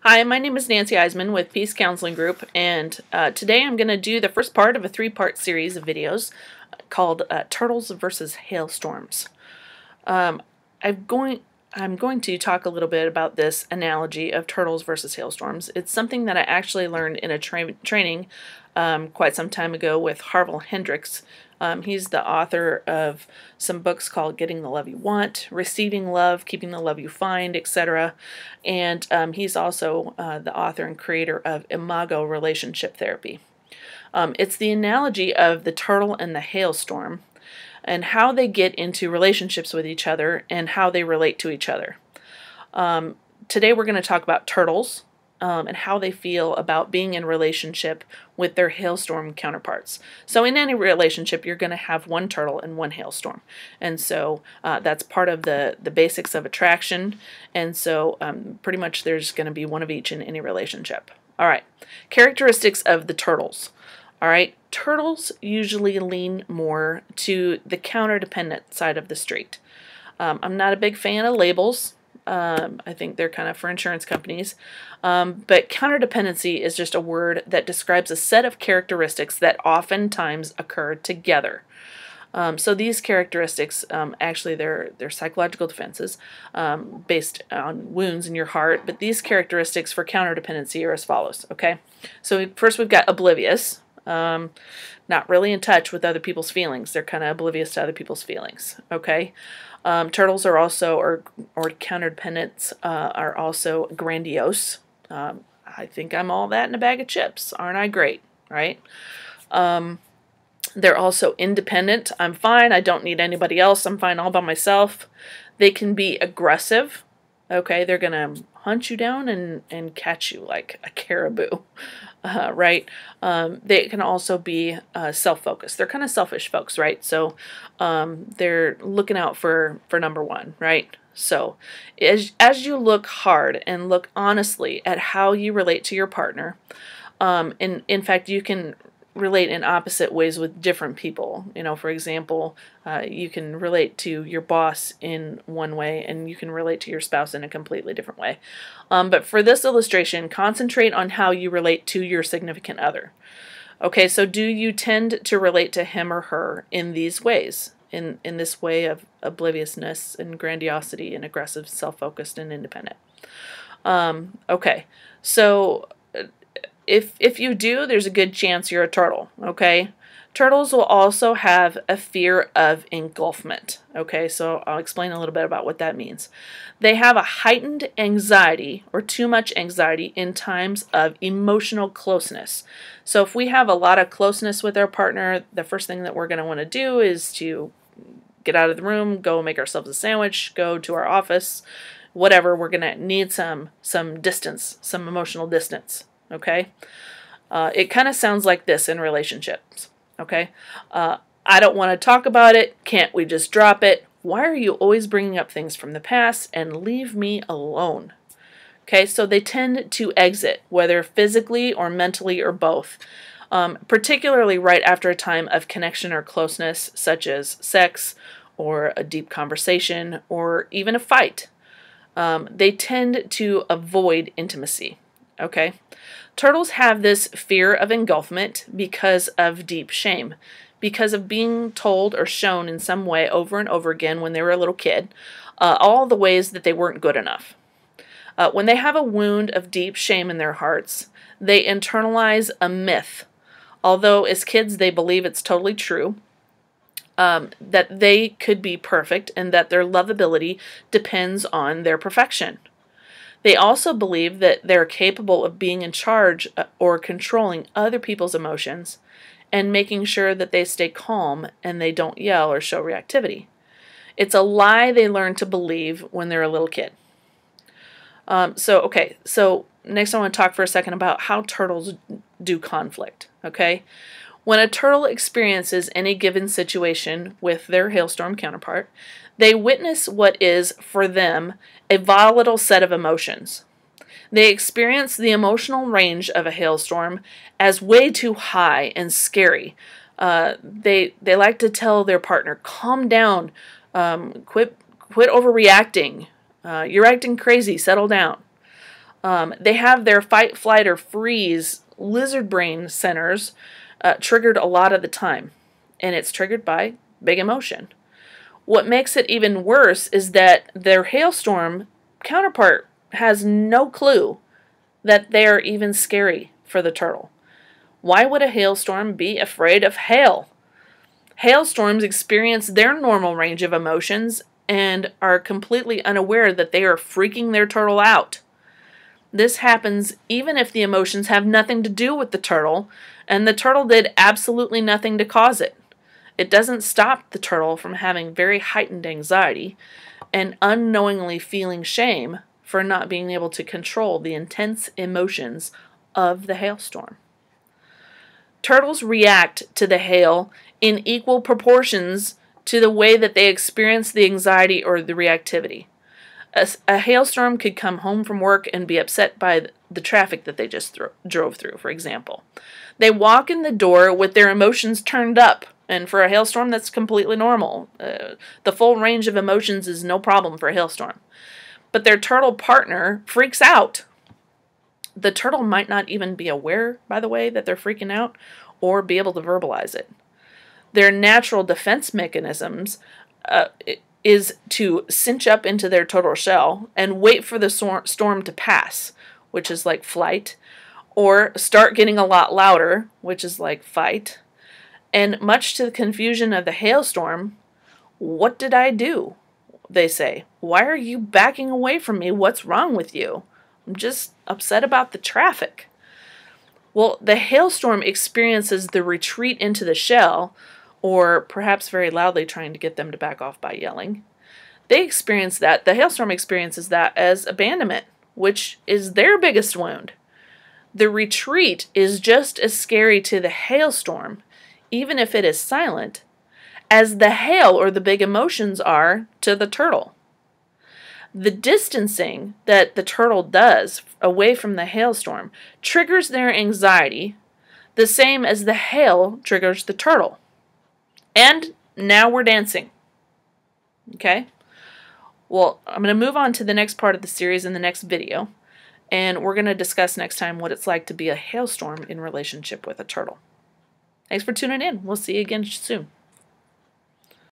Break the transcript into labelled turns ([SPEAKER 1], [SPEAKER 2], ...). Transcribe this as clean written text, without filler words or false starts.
[SPEAKER 1] Hi, my name is Nancy Eisman with Peace Counseling Group, and today I'm going to do the first part of a three-part series of videos called Turtles versus Hailstorms. Um, I'm going I'm going to talk a little bit about this analogy of turtles versus hailstorms. It's something that I actually learned in a training quite some time ago with Harville Hendrix. He's the author of some books called Getting the Love You Want, Receiving Love, Keeping the Love You Find, etc. And he's also the author and creator of Imago Relationship Therapy. It's the analogy of the turtle and the hailstorm, and how they get into relationships with each other and how they relate to each other. Today we're going to talk about turtles and how they feel about being in relationship with their hailstorm counterparts. So in any relationship, you're going to have one turtle and one hailstorm. And so that's part of the basics of attraction. And so pretty much there's going to be one of each in any relationship. All right, characteristics of the turtles. All right, turtles usually lean more to the counter-dependent side of the street. I'm not a big fan of labels. I think they're kind of for insurance companies. But counterdependency is just a word that describes a set of characteristics that oftentimes occur together. So these characteristics, actually they're psychological defenses based on wounds in your heart, but these characteristics for counterdependency are as follows, okay? So first we've got oblivious. Not really in touch with other people's feelings. They're kind of oblivious to other people's feelings. Okay, turtles are also, or counterdependents are also grandiose. I think I'm all that in a bag of chips. Aren't I great? Right? They're also independent. I'm fine. I don't need anybody else. I'm fine all by myself. They can be aggressive. Okay, they're gonna hunt you down and catch you like a caribou. Right? They can also be self-focused. They're kind of selfish folks, right? So they're looking out for number one, right? So as you look hard and look honestly at how you relate to your partner, and in fact, you can relate in opposite ways with different people. You know, for example, you can relate to your boss in one way and you can relate to your spouse in a completely different way. But for this illustration, concentrate on how you relate to your significant other. Okay, so do you tend to relate to him or her in these ways? In this way of obliviousness and grandiosity and aggressive, self-focused, and independent. Okay, so if you do, there's a good chance you're a turtle, okay? Turtles will also have a fear of engulfment, okay? So I'll explain a little bit about what that means. They have a heightened anxiety or too much anxiety in times of emotional closeness. So if we have a lot of closeness with our partner, the first thing that we're going to want to do is to get out of the room, go make ourselves a sandwich, go to our office, whatever. We're going to need some distance, some emotional distance. Okay, it kind of sounds like this in relationships. Okay, I don't want to talk about it. Can't we just drop it? Why are you always bringing up things from the past and leave me alone? Okay, so they tend to exit, whether physically or mentally or both, particularly right after a time of connection or closeness, such as sex or a deep conversation or even a fight. They tend to avoid intimacy. Okay, turtles have this fear of engulfment because of deep shame, because of being told or shown in some way over and over again when they were a little kid, all the ways that they weren't good enough. When they have a wound of deep shame in their hearts, they internalize a myth, although as kids they believe it's totally true, that they could be perfect and that their lovability depends on their perfection. They also believe that they're capable of being in charge or controlling other people's emotions and making sure that they stay calm and they don't yell or show reactivity. It's a lie they learn to believe when they're a little kid. So next I want to talk for a second about how turtles do conflict, okay? When a turtle experiences any given situation with their hailstorm counterpart, they witness what is, for them, a volatile set of emotions. They experience the emotional range of a hailstorm as way too high and scary. They like to tell their partner, calm down, quit overreacting, you're acting crazy, settle down. They have their fight, flight, or freeze lizard brain centers triggered a lot of the time, and it's triggered by big emotion. What makes it even worse is that their hailstorm counterpart has no clue that they are even scary for the turtle. Why would a hailstorm be afraid of hail? Hailstorms experience their normal range of emotions and are completely unaware that they are freaking their turtle out. This happens even if the emotions have nothing to do with the turtle, and the turtle did absolutely nothing to cause it. It doesn't stop the turtle from having very heightened anxiety and unknowingly feeling shame for not being able to control the intense emotions of the hailstorm. Turtles react to the hail in equal proportions to the way that they experience the anxiety or the reactivity. A hailstorm could come home from work and be upset by the traffic that they just drove through, for example. They walk in the door with their emotions turned up, and for a hailstorm, that's completely normal. The full range of emotions is no problem for a hailstorm. But their turtle partner freaks out. The turtle might not even be aware, by the way, that they're freaking out, or be able to verbalize it. Their natural defense mechanisms is to cinch up into their turtle shell and wait for the storm to pass, which is like flight, or start getting a lot louder, which is like fight. And much to the confusion of the hailstorm, what did I do? They say, why are you backing away from me? What's wrong with you? I'm just upset about the traffic. Well, the hailstorm experiences the retreat into the shell, or perhaps very loudly trying to get them to back off by yelling. They experience that, the hailstorm experiences that as abandonment, which is their biggest wound. The retreat is just as scary to the hailstorm, even if it is silent, as the hail or the big emotions are to the turtle. The distancing that the turtle does away from the hailstorm triggers their anxiety, the same as the hail triggers the turtle. And now we're dancing. Okay? Well, I'm going to move on to the next part of the series in the next video, and we're going to discuss next time what it's like to be a hailstorm in relationship with a turtle. Thanks for tuning in. We'll see you again soon.